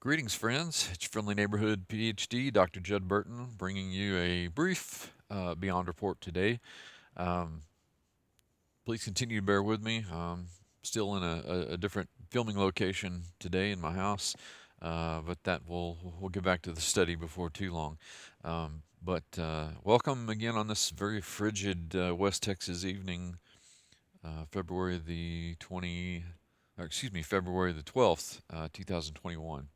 Greetings, friends. It's your friendly neighborhood PhD, Dr. Judd Burton, bringing you a brief Beyond report today. Um, Please continue to bear with me. Still in a different filming location today in my house, but that we'll get back to the study before too long. But welcome again on this very frigid West Texas evening, February the 20, or excuse me, February the 12th, 2021.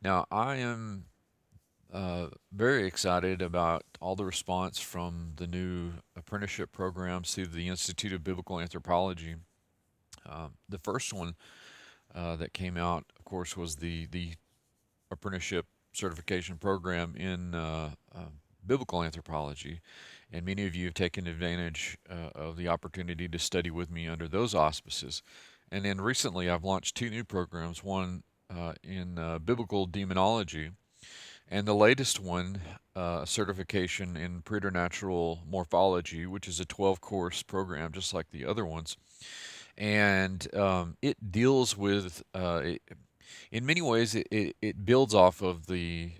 Now, I am very excited about all the response from the new apprenticeship programs through the Institute of Biblical Anthropology. The first one that came out, of course, was the apprenticeship certification program in biblical anthropology, and many of you have taken advantage of the opportunity to study with me under those auspices. And then recently, I've launched two new programs: one in biblical demonology, and the latest one, certification in Preternatural Morphology, which is a 12-course program just like the other ones. And it deals with, in many ways, it builds off of the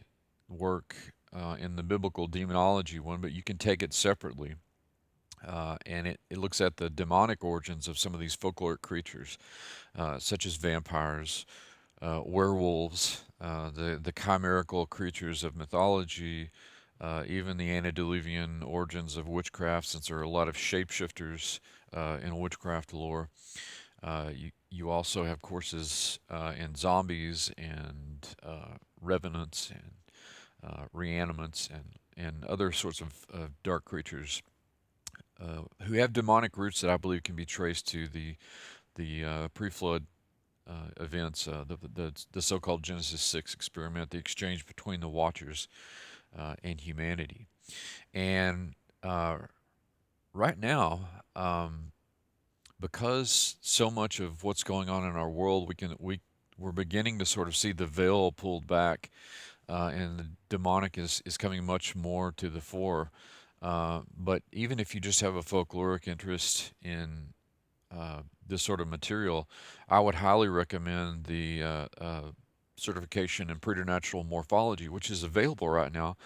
work in the biblical demonology one, but you can take it separately. And it looks at the demonic origins of some of these folkloric creatures, such as vampires, werewolves, the chimerical creatures of mythology, even the antediluvian origins of witchcraft, since there are a lot of shapeshifters in witchcraft lore. You also have courses in zombies and revenants and reanimants and other sorts of dark creatures who have demonic roots that I believe can be traced to the pre-flood events, the so-called Genesis 6 experiment, the exchange between the Watchers and humanity. And right now, because so much of what's going on in our world, we're beginning to sort of see the veil pulled back, and the demonic is coming much more to the fore. But even if you just have a folkloric interest in this sort of material, I would highly recommend the certification in preternatural morphology, which is available right now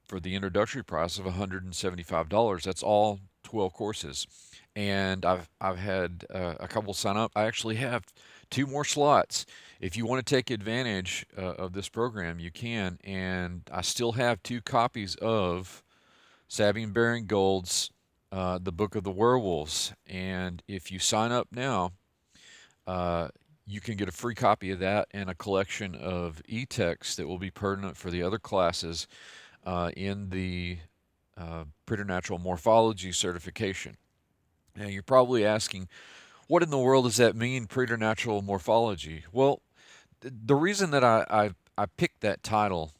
for the introductory price of $175. That's all 12 courses. And I've had a couple sign up. I actually have two more slots. If you want to take advantage of this program, you can. And I still have two copies of Savvy Baring Gold's The Book of the Werewolves. And if you sign up now, uh, you can get a free copy of that and a collection of e-texts that will be pertinent for the other classes in the Preternatural Morphology certification. Now, you're probably asking, what in the world does that mean, Preternatural Morphology? Well, the reason that I picked that title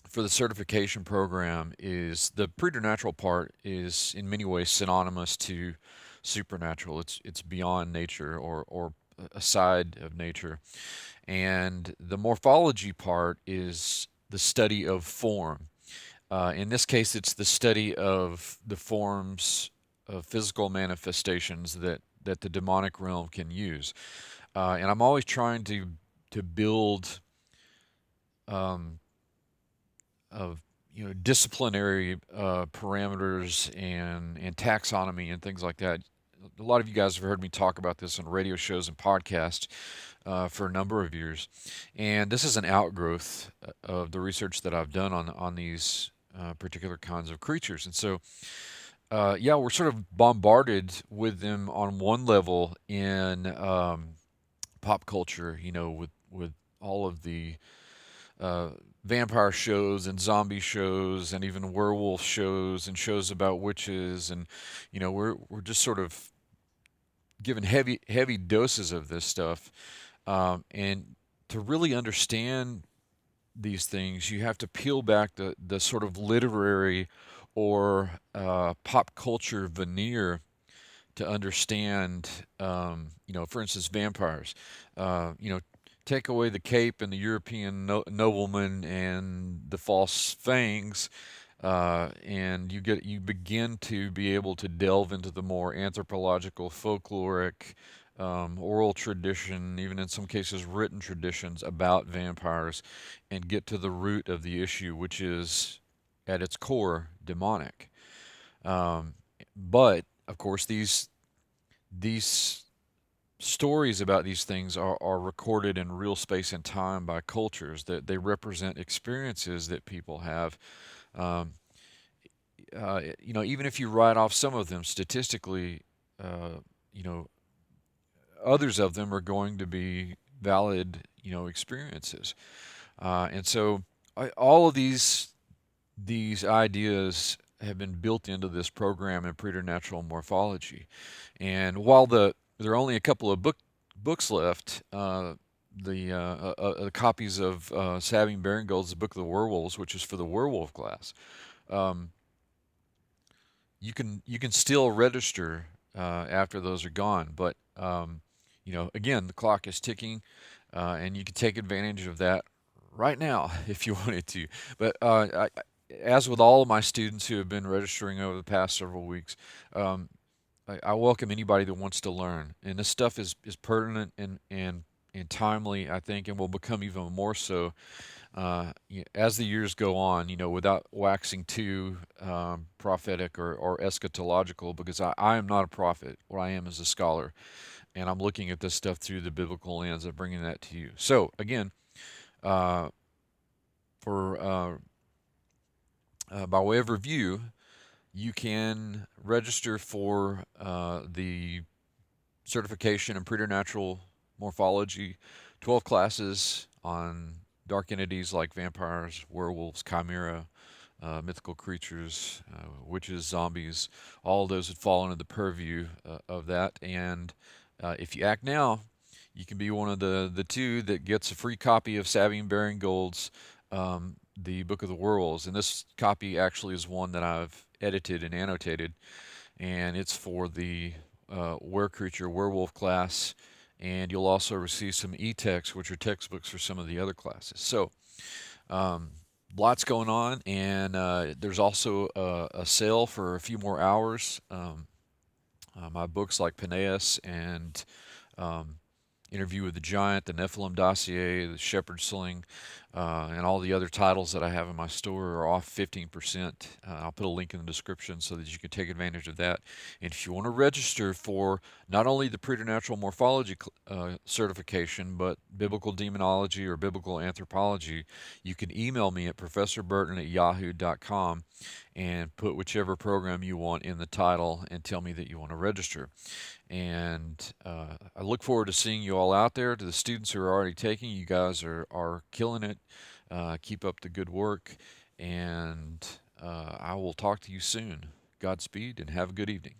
for the certification program is the preternatural part is in many ways synonymous to supernatural. It's beyond nature or a side of nature. And the morphology part is the study of form. In this case, it's the study of the forms of physical manifestations that the demonic realm can use. And I'm always trying to build um, of disciplinary parameters and taxonomy and things like that. A lot of you guys have heard me talk about this on radio shows and podcasts for a number of years, and this is an outgrowth of the research that I've done on these particular kinds of creatures. And so, yeah, we're sort of bombarded with them on one level in pop culture, with all of the uh, vampire shows and zombie shows and even werewolf shows and shows about witches, and we're just sort of given heavy doses of this stuff, and to really understand these things you have to peel back the sort of literary or pop culture veneer to understand, for instance, vampires. Take away the cape and the European nobleman and the false fangs, and you begin to be able to delve into the more anthropological, folkloric, oral tradition, even in some cases written traditions about vampires, and get to the root of the issue, which is at its core demonic. Um, but of course, these stories about these things are recorded in real space and time by cultures that they represent experiences that people have. Um, Even if you write off some of them statistically, uh, you know, others of them are going to be valid, experiences. And so all of these ideas have been built into this program in preternatural morphology. And while there are only a couple of books left, the copies of Saving Baringgold's The Book of the Werewolves, which is for the werewolf class, um, you can still register after those are gone. But again, the clock is ticking, and you can take advantage of that right now if you wanted to. But as with all of my students who have been registering over the past several weeks, um, I welcome anybody that wants to learn. And this stuff is pertinent and timely, I think, and will become even more so as the years go on, without waxing too prophetic or eschatological, because I am not a prophet. What I am is a scholar, and I'm looking at this stuff through the biblical lens of bringing that to you. So, again, uh, for by way of review, you can register for the certification in preternatural morphology, 12 classes on dark entities like vampires, werewolves, chimera, mythical creatures, witches, zombies. All of those would fall under the purview of that. And if you act now, you can be one of the two that gets a free copy of Savvy and Baringgold's The Book of the Werewolves. And this copy actually is one that I've edited and annotated, and it's for the Were-Creature Werewolf class. And you'll also receive some e-texts, which are textbooks for some of the other classes. So, um, lots going on, and there's also a sale for a few more hours. My books like Paneas and um, Interview with the Giant, the Nephilim Dossier, the Shepherd Sling, and all the other titles that I have in my store are off 15%. I'll put a link in the description so that you can take advantage of that. And if you want to register for not only the Preternatural Morphology certification, but Biblical Demonology or Biblical Anthropology, you can email me at professorburton@yahoo.com and put whichever program you want in the title and tell me that you want to register. And I look forward to seeing you all out there. To the students who are already taking, you guys are killing it. Keep up the good work, and I will talk to you soon. Godspeed, and have a good evening.